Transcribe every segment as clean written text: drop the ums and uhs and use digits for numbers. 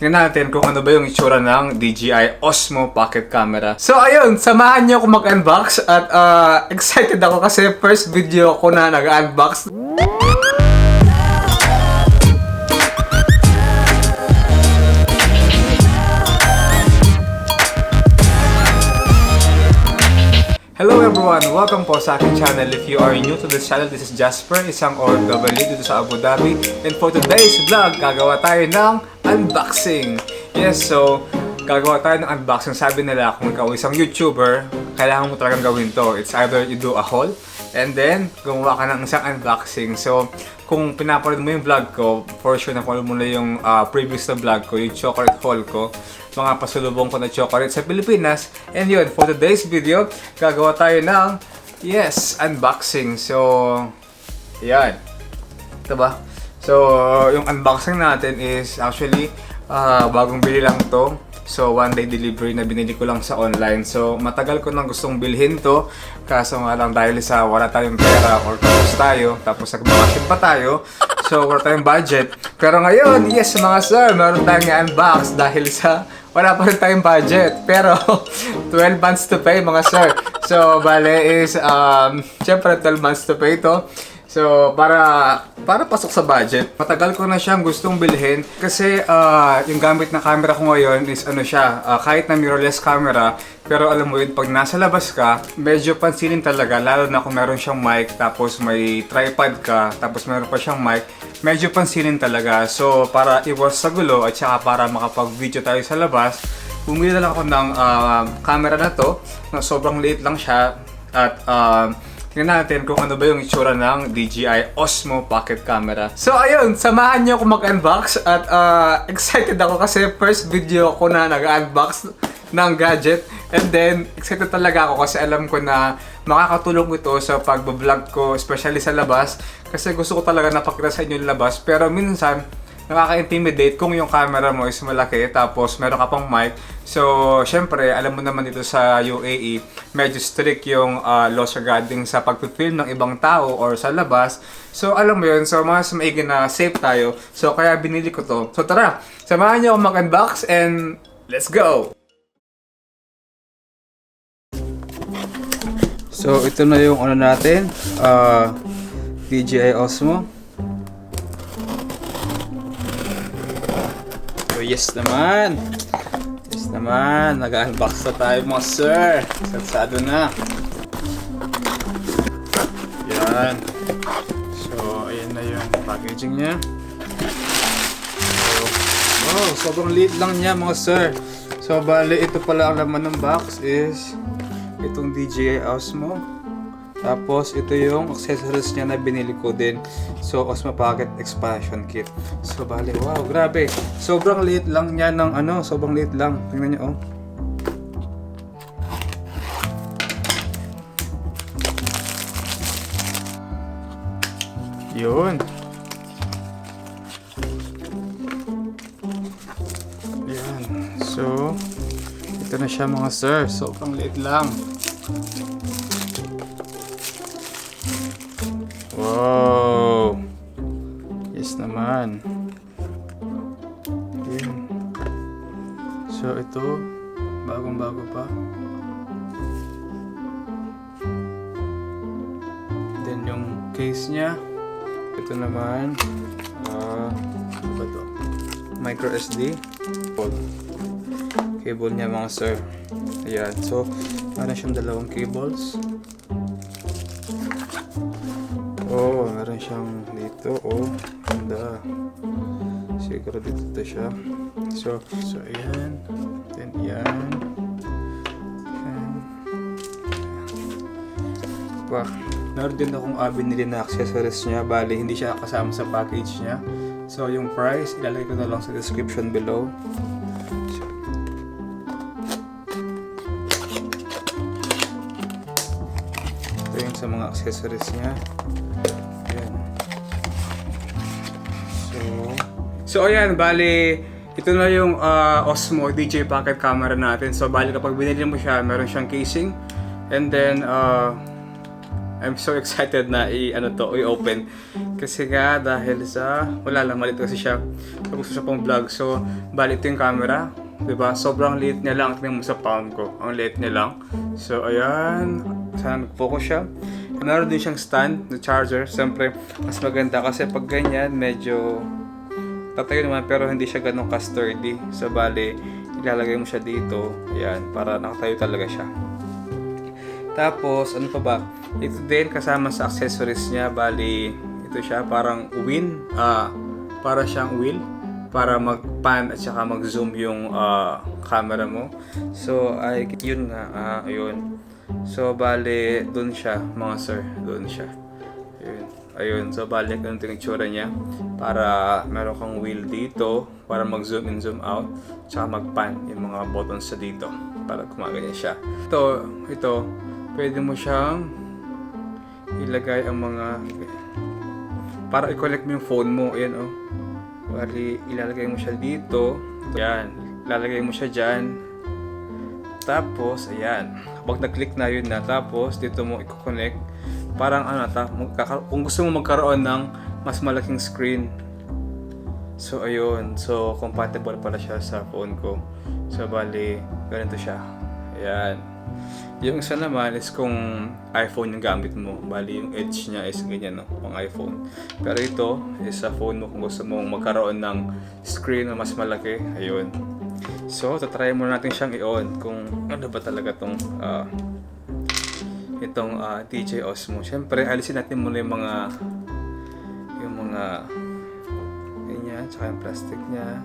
tingnan natin kung ano ba yung itsura ng DJI OSMO Pocket Camera. So ayun, samahan niyo ako mag-unbox at excited ako kasi first video ko na nag-unbox. Hello everyone! Welcome po sa aking channel. If you are new to this channel, this is Jasper, isang OFW dito sa Abu Dhabi. And for today's vlog, gagawa tayo ng unboxing. Yes, so gagawa tayo ng unboxing. Sabi nila kung ikaw isang YouTuber, kailangan mo talagang gawin to. It's either you do a haul, and then gumawa ka ng isang unboxing. So kung pinapanood mo yung vlog ko, for sure napanood mo na yung previous na vlog ko, yung chocolate haul ko, mga pasulubong ko na chocolate sa Pilipinas. And yun, for today's video, gagawa tayo ng, unboxing. So, yan. Ito ba? So, yung unboxing natin is actually, bagong bili lang to. So, one day delivery na binili ko lang sa online. So, matagal ko nang gustong bilhin to. Kaso nga lang dahil sa wala tayong pera or tapos nag-vacation pa tayo. So, wala tayong budget. Pero ngayon, yes mga sir, meron tayong unbox dahil sa wala pa rin tayong budget. Pero, 12 months to pay mga sir. So, bale is, syempre 12 months to pay to. So, para pasok sa budget, matagal ko na siyang gustong bilhin kasi yung gamit na camera ko ngayon is kahit na mirrorless camera, pero alam mo yun, pag nasa labas ka, medyo pansinin talaga, lalo na kung meron siyang mic, tapos may tripod ka, tapos meron pa siyang mic, medyo pansinin talaga. So, para iwas sa gulo at saka para makapag-video tayo sa labas, bumili na lang ako ng camera na to, na sobrang liit lang siya at tingnan natin kung ano ba yung itsura ng DJI OSMO Pocket Camera. So ayun, samahan niyo ako mag-unbox at excited ako kasi first video ko na nag-unbox ng gadget. And then, excited talaga ako kasi alam ko na makakatulong ito sa pag-vlog ko, especially sa labas. Kasi gusto ko talaga napakita sa inyo yung labas. Pero minsan, nakaka-intimidate kung yung camera mo is malaki tapos meron ka pang mic. So, syempre, alam mo naman dito sa UAE, medyo strict yung laws regarding sa pag-film ng ibang tao or sa labas. So, alam mo yun. So, mas maigi na safe tayo. So, kaya binili ko to. So, tara! Samahan niyo ako mag-unbox and let's go! So, ito na yung ano natin. DJI OSMO. Yes naman! Yes naman! Nag-unbox na tayo mga sir! Satsado na! Yan! So, ayan na yung packaging niya. So, wow! Sobrang liit lang niya mga sir! So, bali, ito pala ang laman ng box is itong DJI OSMO. Tapos, ito yung accessories niya na binili ko din. So, OSMO Pocket Expansion Kit. So, bali, wow, grabe. Sobrang liit lang niya ng sobrang liit lang. Tingnan niyo, oh. Yun. Yan. So, ito na siya mga sir. Sobrang liit lang. Wow! Yes naman. Ayan. So ito, bagong-bago pa. Then yung case niya, ito naman, ano ba to? Micro SD. Cable niya mga sir. Ayan. So, meron siyang dalawang cables. Oh, meron siyang dito. Oh, ganda. Siguro dito siya. So ayan. Then yan. Wow. Meron din akong binili na accessories niya. Bali, hindi siya kasama sa package niya. So, yung price, ilalagay ko na lang sa description below. Ito yung sa mga accessories niya. So ayan, bali, ito na yung OSMO DJI Pocket Camera natin. So bali kapag binili mo siya, meron siyang casing. And then, I'm so excited na i-open. Kasi nga, dahil sa, wala lang, malit kasi siya. So, gusto siya pang vlog. So, bali ito yung camera. Diba? Sobrang liit niya lang. Tingnan mo sa palm ko. Ang liit niya lang. So, ayan. Sana nag-focus siya. Meron din siyang stand, na charger. Siyempre, mas maganda kasi pag ganyan, medyo tatayo naman pero hindi siya ganun ka-sturdy. So, bali, ilalagay mo siya dito. Ayan, para nakatayo talaga siya. Tapos, ano pa ba? Ito din kasama sa accessories niya. Bali, ito siya parang para siyang wheel. Para mag-pan at saka mag-zoom yung camera mo. So, yun nga. Ayun. So, bali, dun siya, mga sir. Dun siya. Ayun. So, bali, ganun yung itsura niya. Para meron kang wheel dito. Para mag-zoom in, zoom out. Tsaka mag-pan yung mga buttons sa dito. Para kumaganyan siya. Ito, pwede mo siyang ilagay ang mga para i-connect mo yung phone mo. Ayan, oh. Bali, ilalagay mo siya dito. Ayan. Ilalagay mo siya dyan. Tapos, ayan. Kapag nag-click na yun na, tapos dito mo i-connect. Parang kung gusto mo magkaroon ng mas malaking screen. So, ayun. So, compatible pala siya sa phone ko. So, bali, ganito siya. Ayan. Yung isa naman is kung iPhone yung gamit mo. Bali, yung edge niya is ganyan, no? Pang iPhone. Pero ito is sa phone mo kung gusto mong magkaroon ng screen na mas malaki. Ayun. So, tatry muna natin siyang i-on kung ano ba talaga itong DJI OSMO. Siyempre, alisin natin muna yung mga ganyan, tsaka yung plastic niya.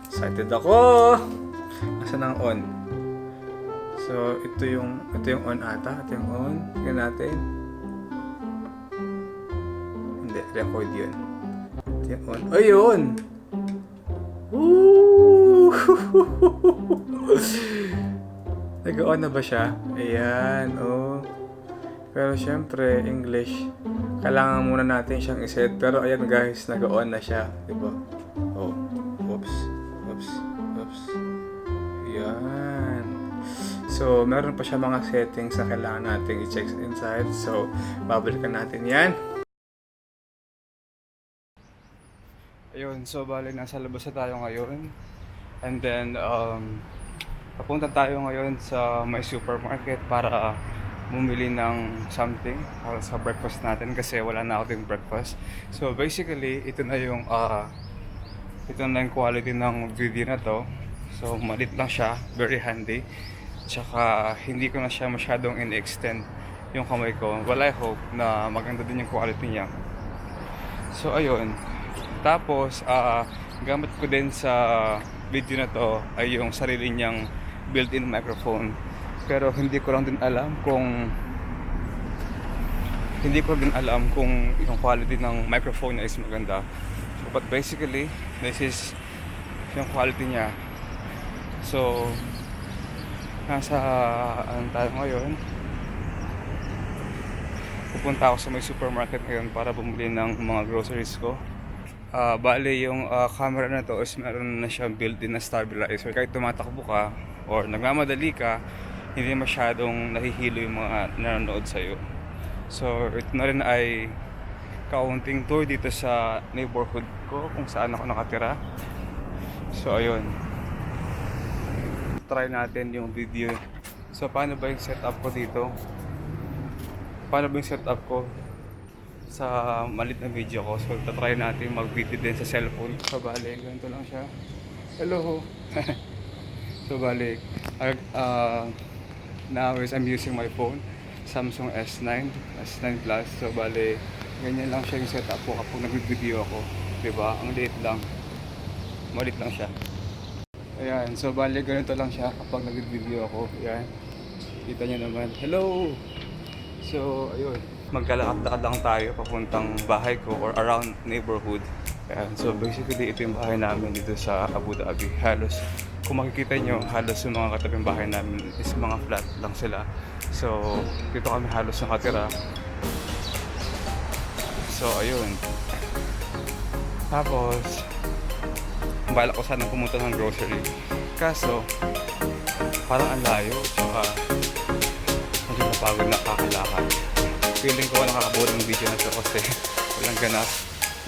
Excited ako! Asan ang on? So, ito yung on ata. Ito yung on. Tingnan natin. Hindi, record yun. Ito yung on. Ayun! Woo! Nag-on na ba siya? Ayan, oh. Pero syempre, English. Kailangan muna natin siyang iset. Pero ayan guys, nag-on na siya. Diba? Oh. Oops. Ayan. So, meron pa siya mga settings na kailangan natin i-check inside. So, babalikan natin yan. Ayun, so bali nasa labas na tayo ngayon. And then, papunta tayo ngayon sa may supermarket para bumili ng something para sa breakfast natin kasi wala na ako din breakfast. So, basically, ito na yung quality ng video na to. So, malit lang siya, very handy. Tsaka hindi ko na siya masyadong in-extend yung kamay ko. Well, I hope na maganda din yung quality niya. So, ayun. Tapos, gamit ko din sa video na to ay yung sarili niyang built-in microphone. Pero hindi ko din alam kung yung quality ng microphone niya is maganda. But basically, this is yung quality niya. So, nasa tayo ngayon. Pupunta ako sa may supermarket ngayon para bumili ng mga groceries ko. Bali yung camera na to is meron na siyang built-in na stabilizer. Kahit tumatakbo ka or nagmamadali ka, hindi masyadong nahihilo yung mga nanonood sa'yo. So, ito na rin ay kaunting tour dito sa neighborhood ko kung saan ako nakatira. So, ayun. Try natin yung video. So, paano ba yung setup ko dito? Paano ba yung setup ko sa malit na video ko? So, try natin mag-video din sa cellphone. So, bali, ganito lang siya. Hello! So, bali, now is I'm using my phone. Samsung S9 Plus. So, bali, ganyan lang siya yung setup ko kapag nag-video ako. Diba? Ang liit lang. Malit lang siya. Ayan, so bali ganito lang siya kapag nag-video ako. Ayan, kita nyo naman. Hello! So, ayun, magkalakad-lakad lang tayo papuntang bahay ko or around neighborhood. Ayan, so basically ito yung bahay namin dito sa Abu Dhabi. Halos, kung makikita nyo, halos yung mga katabing bahay namin is mga flat lang sila. So, dito kami halos nakatira. So, ayun. Tapos, balak ko sana pumunta ng grocery. Kaso, parang ang layo. Tsaka, hindi na nakakapagod, nakakalakad. Feeling ko walang kakabuo ng video na ito kasi walang ganap.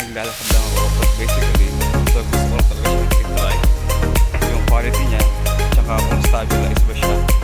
Naglalakad lang ako. But basically, so gusto ko talaga siyang i-try.